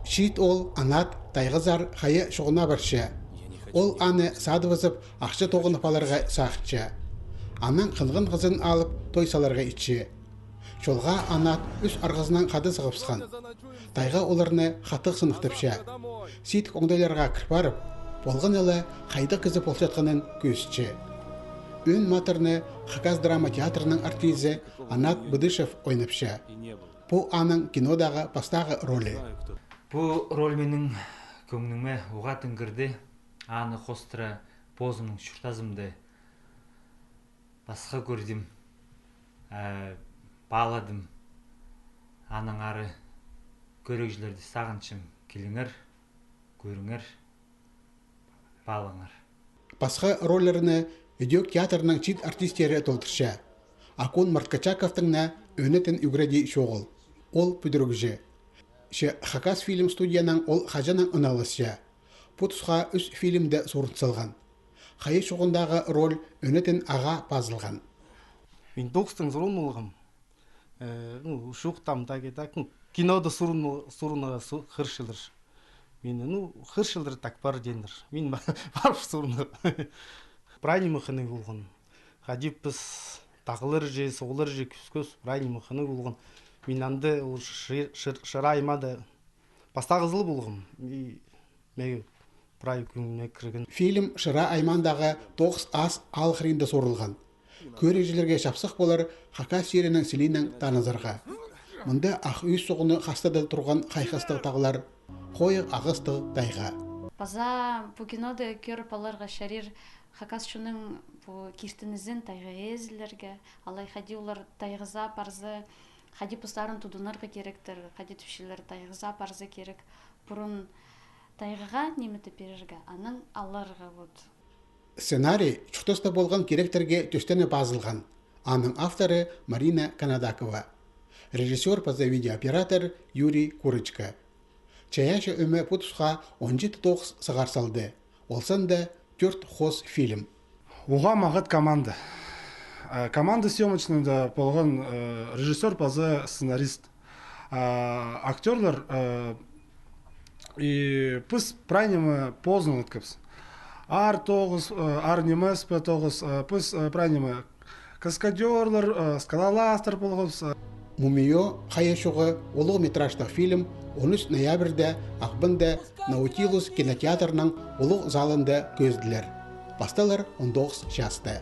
Шит ол анат тайғызар қайы шоғына баршы. Ол аны садывызып ақшы тоғын паларға сақчы. Анын қылғын қызын алып той саларға итші. Шолға анат үс арғызынан қады сығыпсқан. Тайға оларыны қатық сынықтыпшы. Сит оңдайларға кірпарып, болғын елі қайды қызы болшатқанын көзші. Өн матырны Хакас драма театрының артизі Анат Быдышев ойнапшы. Бұл аның кинодағы пастағы ролі. Бұл роль менің көңніңме оғатын кірді. Аны қостыра позының шүртазымды басқа көрдім. Баладым. Аның ары көрекжілерді сағыншым. Келіңір, көріңір, балыңыр. Басқа роллеріні Үдек театрының чит артистері толтыршы. Акун Марткачаковтыңна өнетін үгіреді шоғыл. Ол бүдірігжі. Хакас фильм студияның ол қажаның ұналысы. Бұтысқа үс фильмді сұрынсылған. Қайы шоғындағы роль өнетін аға пазылған. Мен доқстың сұрын олғым. Шуқтам тағыда кинода сұрынаға қыршылыр. Мен қыршылыр так бар дендір. Мен барып сұрыны. Прайни мұхыны болған. Қадип біз тағылыр же, соғылыр же, көз прайни мұхыны болған. Мен анды шырайымады. Баста қызылы болған. Мен прай күніне кірген. Фильм Шыра Аймандағы 9 ас алғырында сорылған. Көрежілерге шапсық болар Хакас жерінің селейінің танызырға. Мұнда ақ үй соғыны қастада тұрған қайқастық тағылар, қойық ағысты тайға. База бұл киноды көріп аларға шарир Хакас шының кертінізін тайға езілерге, алай қади олар тайғыза парзы, қади пұстарын тұдынарға керектір, қади түпшілер тайғыза парзы керек. Бұрын тайғыға неметі берерге, аның аларға бұд. Сценарий чуқтоста болған керектерге төстені базылған. Аның авторы Марина Канадакова. Режиссер паза видеооператор Юрий Курочка. Чаяшы өмі бұтысқа 17-9 сығар салды. Олсан да 4 хос фильм. Оға мағыт команда. Команда съемочныйда болған режиссер паза сценарист. Актерлар и пыз прайнемі поздно өткіпс. Ар 9, ар немес П9, пыз прайнемі каскадерлар, скалаластар болғыз. Мумио қайы шоғы олығы метраждық фильм 13 ноябрьде Ақбында Наутилус кинотеатрының олық залында көзділер. Басталар 19 жасты.